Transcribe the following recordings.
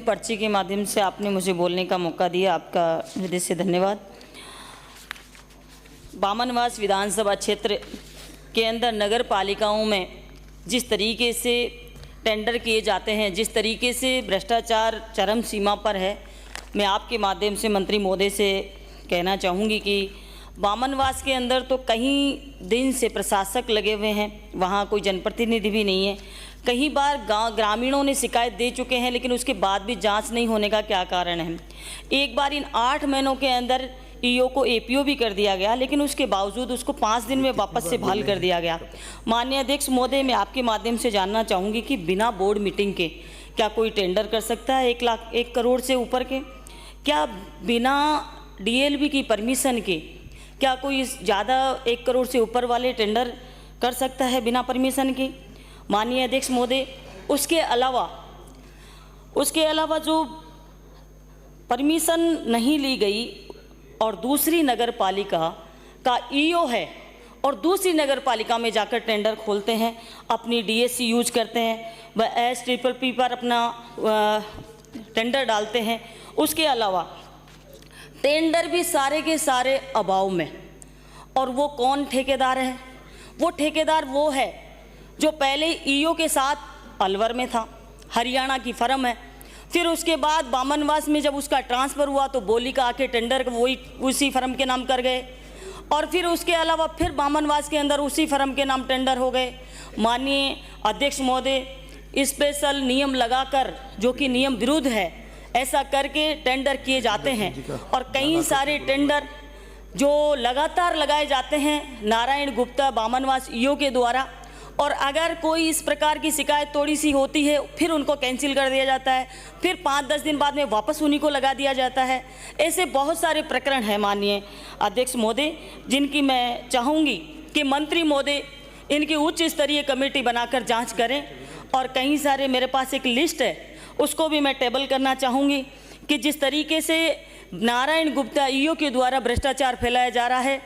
पर्ची के माध्यम से आपने मुझे बोलने का मौका दिया, आपका हृदय से धन्यवाद। बामनवास विधानसभा क्षेत्र के अंदर नगर पालिकाओं में जिस तरीके से टेंडर किए जाते हैं, जिस तरीके से भ्रष्टाचार चरम सीमा पर है, मैं आपके माध्यम से मंत्री महोदय से कहना चाहूँगी कि बामनवास के अंदर तो कई दिन से प्रशासक लगे हुए हैं, वहाँ कोई जनप्रतिनिधि भी नहीं है। कई बार ग्रामीणों ने शिकायत दे चुके हैं, लेकिन उसके बाद भी जांच नहीं होने का क्या कारण है। एक बार इन 8 महीनों के अंदर ईओ को एपीओ भी कर दिया गया, लेकिन उसके बावजूद उसको 5 दिन में वापस से बहाल कर दिया गया। माननीय अध्यक्ष महोदय, मैं आपके माध्यम से जानना चाहूँगी कि बिना बोर्ड मीटिंग के क्या कोई टेंडर कर सकता है 1 करोड़ से ऊपर के? क्या बिना डीएलबी की परमिशन के क्या कोई ज़्यादा 1 करोड़ से ऊपर वाले टेंडर कर सकता है बिना परमिशन के? माननीय अध्यक्ष महोदय, उसके अलावा जो परमिशन नहीं ली गई और दूसरी नगर पालिका का ईओ है और दूसरी नगर पालिका में जाकर टेंडर खोलते हैं, अपनी डीएससी यूज करते हैं, वह SPPP पर अपना टेंडर डालते हैं। उसके अलावा टेंडर भी सारे के सारे अभाव में। और वो कौन ठेकेदार है? वो ठेकेदार वो है जो पहले ईओ के साथ अलवर में था, हरियाणा की फर्म है। फिर उसके बाद बामनवास में जब उसका ट्रांसफ़र हुआ तो बोली का आके टेंडर वही उसी फर्म के नाम कर गए, और फिर उसके अलावा फिर बामनवास के अंदर उसी फर्म के नाम टेंडर हो गए। माननीय अध्यक्ष महोदय, स्पेशल नियम लगाकर, जो कि नियम विरुद्ध है, ऐसा करके टेंडर किए जाते हैं और कई सारे टेंडर जो लगातार लगाए जाते हैं नारायण गुप्ता बामनवास ईओ के द्वारा। और अगर कोई इस प्रकार की शिकायत थोड़ी सी होती है, फिर उनको कैंसिल कर दिया जाता है, फिर 5-10 दिन बाद में वापस उन्हीं को लगा दिया जाता है। ऐसे बहुत सारे प्रकरण हैं माननीय अध्यक्ष महोदय, जिनकी मैं चाहूँगी कि मंत्री महोदय इनकी उच्च स्तरीय कमेटी बनाकर जांच करें। और कई सारे मेरे पास एक लिस्ट है, उसको भी मैं टेबल करना चाहूँगी कि जिस तरीके से नारायण गुप्ता ईओ के द्वारा भ्रष्टाचार फैलाया जा रहा है,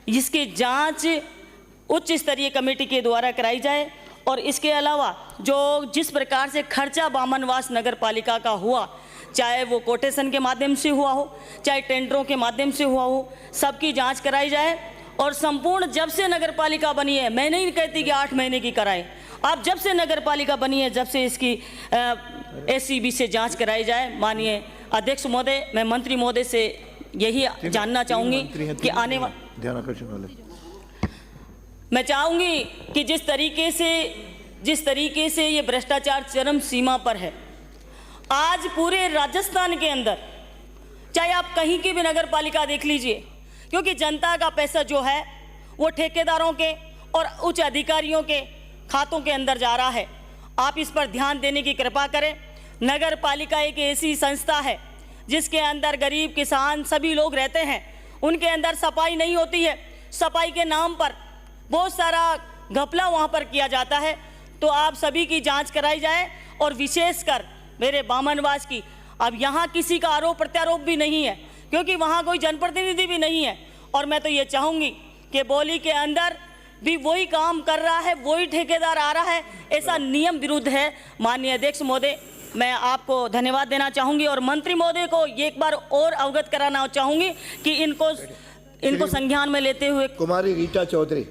इसकी जांच उच्च स्तरीय कमेटी के द्वारा कराई जाए। और इसके अलावा जो जिस प्रकार से खर्चा बामनवास नगर पालिका का हुआ, चाहे वो कोटेशन के माध्यम से हुआ हो, चाहे टेंडरों के माध्यम से हुआ हो, सबकी जांच कराई जाए। और संपूर्ण जब से नगर पालिका बनी है, मैं नहीं कहती कि 8 महीने की कराएं, आप जब से नगर पालिका बनी है, जब से इसकी SCB से जांच कराई जाए। माननीय अध्यक्ष महोदय, मैं मंत्री महोदय से यही जानना चाहूँगी कि आने वाले मैं चाहूँगी कि जिस तरीके से ये भ्रष्टाचार चरम सीमा पर है, आज पूरे राजस्थान के अंदर, चाहे आप कहीं की भी नगर पालिका देख लीजिए, क्योंकि जनता का पैसा जो है वो ठेकेदारों के और उच्च अधिकारियों के खातों के अंदर जा रहा है। आप इस पर ध्यान देने की कृपा करें। नगर पालिका एक ऐसी संस्था है जिसके अंदर गरीब किसान सभी लोग रहते हैं, उनके अंदर सफाई नहीं होती है। सफाई के नाम पर बहुत सारा घपला वहाँ पर किया जाता है। तो आप सभी की जांच कराई जाए, और विशेषकर मेरे बामनवास की। अब यहाँ किसी का आरोप प्रत्यारोप भी नहीं है, क्योंकि वहाँ कोई जनप्रतिनिधि भी नहीं है। और मैं तो ये चाहूँगी कि बोली के अंदर भी वही काम कर रहा है, वही ठेकेदार आ रहा है, ऐसा नियम विरुद्ध है। माननीय अध्यक्ष महोदय, मैं आपको धन्यवाद देना चाहूँगी और मंत्री महोदय को एक बार और अवगत कराना चाहूँगी कि इनको संज्ञान में लेते हुए कुमारी रीटा चौधरी।